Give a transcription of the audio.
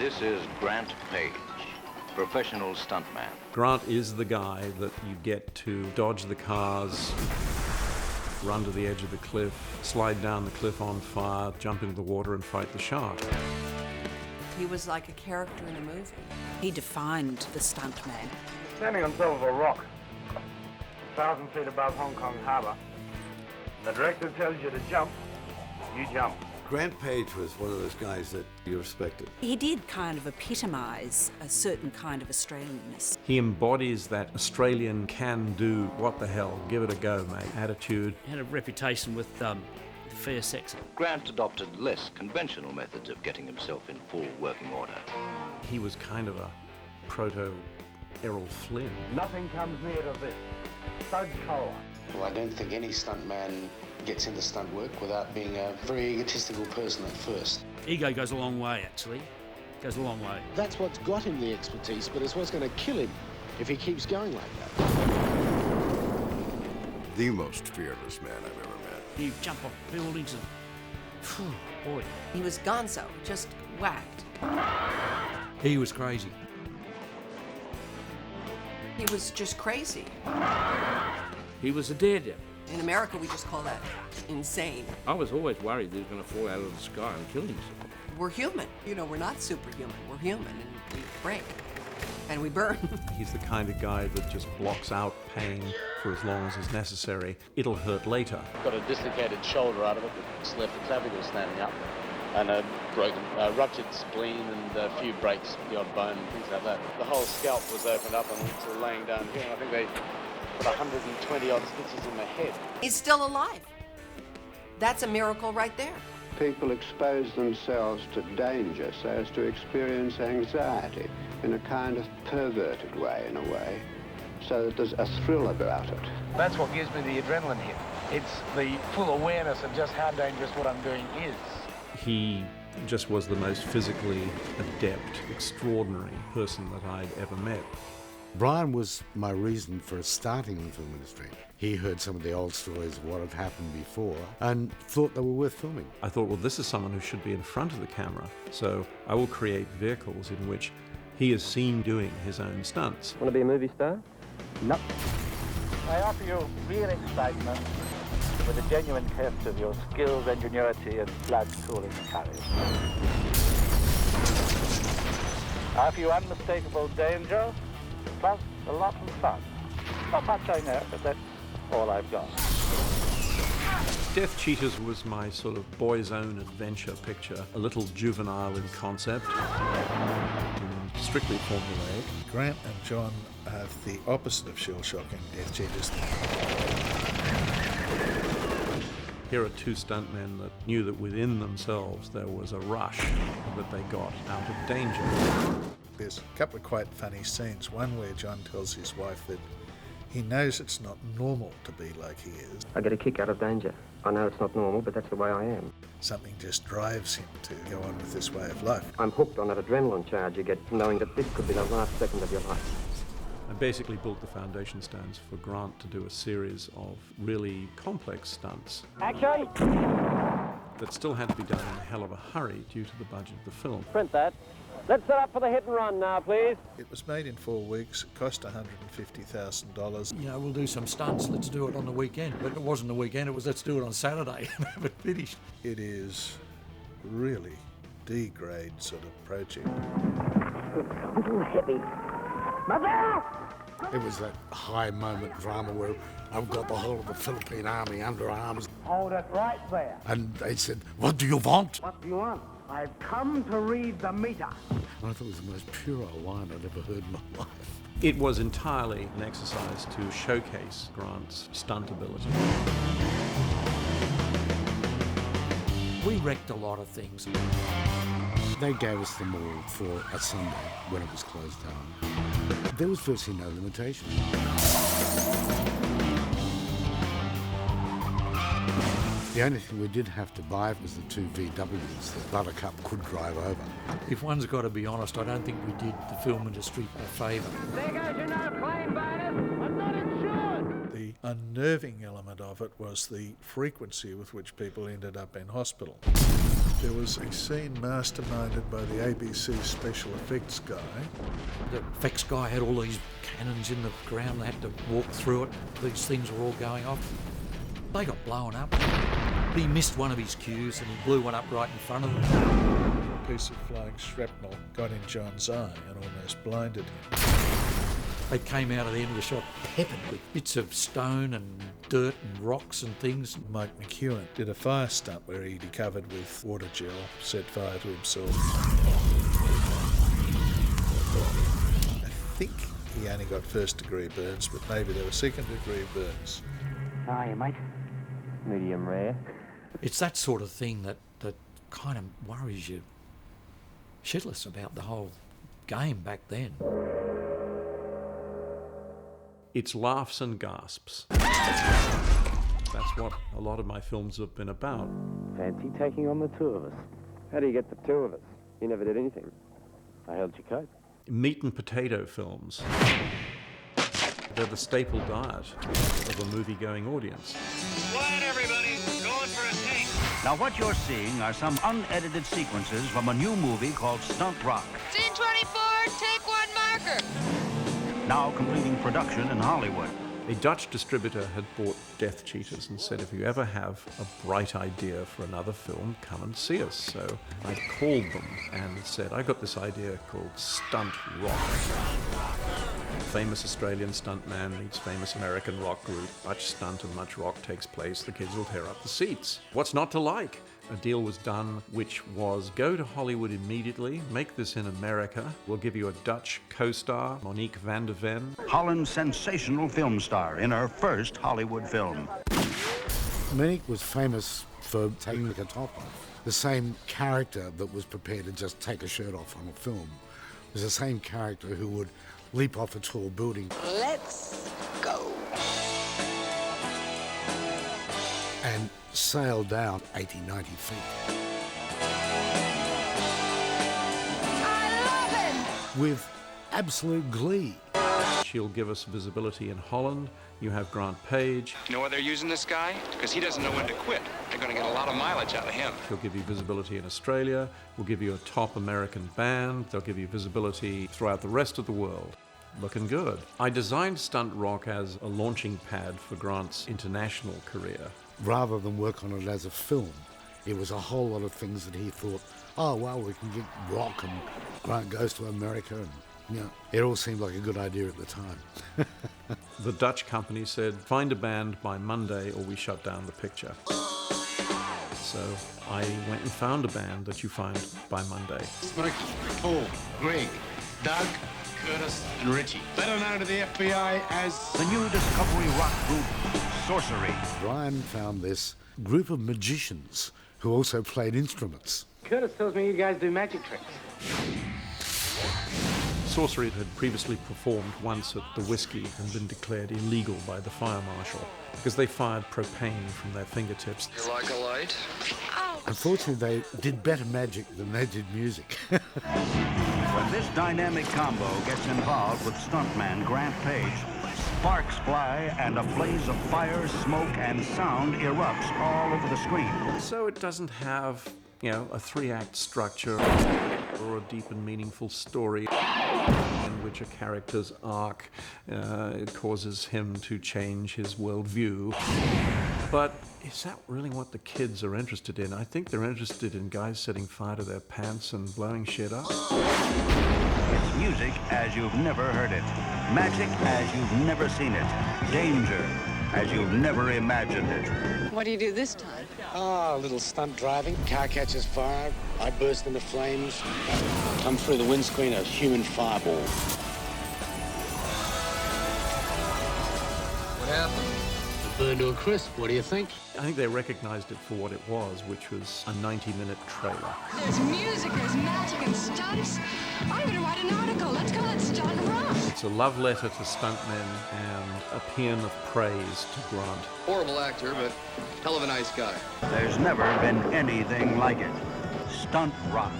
This is Grant Page, professional stuntman. Grant is the guy that you get to dodge the cars, run to the edge of the cliff, slide down the cliff on fire, jump into the water and fight the shark. He was like a character in a movie. He defined the stuntman. Standing on top of a rock, 1,000 feet above Hong Kong Harbour. The director tells you to jump, you jump. Grant Page was one of those guys that you respected. He did kind of epitomise a certain kind of Australianness. He embodies that Australian can-do, what the hell, give it a go, mate, attitude. He had a reputation with fair sex. Grant adopted less conventional methods of getting himself in full working order. He was kind of a proto-Errol Flynn. Nothing comes near to this. Thug cola. Well, I don't think any stuntman gets into stunt work without being a very egotistical person at first. Ego goes a long way, actually. Goes a long way. That's what's got him the expertise, but it's what's going to kill him if he keeps going like that. The most fearless man I've ever met. You jump off buildings and... Phew, boy. He was gonzo, just whacked. He was crazy. He was just crazy. He was a daredevil. In America, we just call that insane. I was always worried he was going to fall out of the sky and kill himself. We're human. You know, we're not superhuman. We're human, and we break. And we burn. He's the kind of guy that just blocks out pain for as long as is necessary. It'll hurt later. Got a dislocated shoulder out of it that's left the clavicle standing up, and a broken, ruptured spleen, and a few breaks, the odd bone, and things like that. The whole scalp was opened up and sort of laying down here, and I think they put 120 odd stitches in the head. He's still alive. That's a miracle right there. People expose themselves to danger so as to experience anxiety in a kind of perverted way, in a way, so that there's a thrill about it. That's what gives me the adrenaline hit. It's the full awareness of just how dangerous what I'm doing is. He just was the most physically adept, extraordinary person that I'd ever met. Brian was my reason for starting in the film industry. He heard some of the old stories of what had happened before and thought they were worth filming. I thought, well, this is someone who should be in front of the camera, so I will create vehicles in which he is seen doing his own stunts. Want to be a movie star? No. I offer you real excitement with a genuine test of your skills, ingenuity, and blood-cooling courage. I offer you unmistakable danger, plus a lot of fun. Not much I know, but that's all I've got. Death Cheaters was my sort of boy's own adventure picture, a little juvenile in concept, strictly formulaic. Grant and John are the opposite of shell-shocking Death Cheaters. Here are two stuntmen that knew that within themselves there was a rush that they got out of danger. There's a couple of quite funny scenes. One where John tells his wife that he knows it's not normal to be like he is. I get a kick out of danger. I know it's not normal, but that's the way I am. Something just drives him to go on with this way of life. I'm hooked on that adrenaline charge you get from knowing that this could be the last second of your life. I basically built the foundation stones for Grant to do a series of really complex stunts. Action! That still had to be done in a hell of a hurry due to the budget of the film. Print that. Let's set up for the hit and run now, please. It was made in 4 weeks. It cost $150,000. You know, we'll do some stunts. Let's do it on the weekend. But it wasn't the weekend. It was let's do it on Saturday and have it finished. It is really D-grade sort of project. A little heavy. Mother! It was that high moment drama where I've got the whole of the Philippine army under arms. Hold it right there. And they said, "What do you want?" What do you want? I've come to read the meter. And I thought it was the most puerile line I'd ever heard in my life. It was entirely an exercise to showcase Grant's stunt ability. We wrecked a lot of things. They gave us them all for a Sunday when it was closed down. There was virtually no limitation. The only thing we did have to buy was the 2 VWs that Buttercup could drive over. If one's got to be honest, I don't think we did the film industry a favour. There goes your claim bonus. I'm not insured. The unnerving element of it was the frequency with which people ended up in hospital. There was a scene masterminded by the ABC special effects guy. The effects guy had all these cannons in the ground. They had to walk through it. These things were all going off. They got blown up. He missed one of his cues and he blew one up right in front of them. A piece of flying shrapnel got in John's eye and almost blinded him. They came out of the end of the shot peppered with bits of stone and dirt and rocks and things. Mike McEwen did a fire stunt where he covered with water gel, set fire to himself. I think he only got first-degree burns, but maybe there were second-degree burns. How are you, mate? Medium rare. It's that sort of thing that kind of worries you shitless about the whole game back then. It's laughs and gasps. That's what a lot of my films have been about. Fancy taking on the two of us. How do you get the two of us? You never did anything. I held your coat. Meat and potato films. They're the staple diet of a movie-going audience. Quiet, everybody. Going for a take. Now, what you're seeing are some unedited sequences from a new movie called Stunt Rock. Scene 24, take one marker. Now completing production in Hollywood. A Dutch distributor had bought Death Cheaters and said, if you ever have a bright idea for another film, come and see us. So I called them and said, I got this idea called Stunt Rock. Famous Australian stuntman meets famous American rock group. Much stunt and much rock takes place. The kids will tear up the seats. What's not to like? A deal was done, which was go to Hollywood immediately, make this in America. We'll give you a Dutch co-star, Monique van der Ven. Holland's sensational film star in her first Hollywood film. Monique was famous for taking the top off. The same character that was prepared to just take a shirt off on a film was the same character who would leap off a tall building. Let's go. And sail down 80, 90 feet. I love him! With absolute glee. She'll give us visibility in Holland. You have Grant Page. You know why they're using this guy? Because he doesn't know when to quit. They're going to get a lot of mileage out of him. She'll give you visibility in Australia. We'll give you a top American band. They'll give you visibility throughout the rest of the world. Looking good. I designed Stunt Rock as a launching pad for Grant's international career. Rather than work on it as a film, it was a whole lot of things that he thought, oh, well, we can get rock and Grant goes to America. And, you know, it all seemed like a good idea at the time. The Dutch company said, find a band by Monday or we shut down the picture. So I went and found a band that you find by Monday. Mike, Paul, Greg, Doug, Curtis, and Richie. Better known to the FBI as the new Discovery rock group, Sorcery. Brian found this group of magicians who also played instruments. Curtis tells me you guys do magic tricks. Sorcery had previously performed once at the Whiskey and been declared illegal by the fire marshal because they fired propane from their fingertips. You like a light? Unfortunately, they did better magic than they did music. When this dynamic combo gets involved with stuntman Grant Page, sparks fly and a blaze of fire, smoke, and sound erupts all over the screen. So it doesn't have, you know, a 3-act structure or a deep and meaningful story in which a character's arc causes him to change his worldview. But is that really what the kids are interested in? I think they're interested in guys setting fire to their pants and blowing shit up. It's music as you've never heard it. Magic as you've never seen it. Danger as you've never imagined it. What do you do this time? A little stunt driving. Car catches fire. I burst into flames. Come through the windscreen, a human fireball. what happened? It burned to a crisp. What do you think? I think they recognized it for what it was, which was a 90-minute trailer. There's music, there's magic and stunts. I'm going to write an article. Let's call it Stunt Rock. It's a love letter to stuntmen and a paean of praise to Grant. Horrible actor, but hell of a nice guy. There's never been anything like it. Stunt Rock.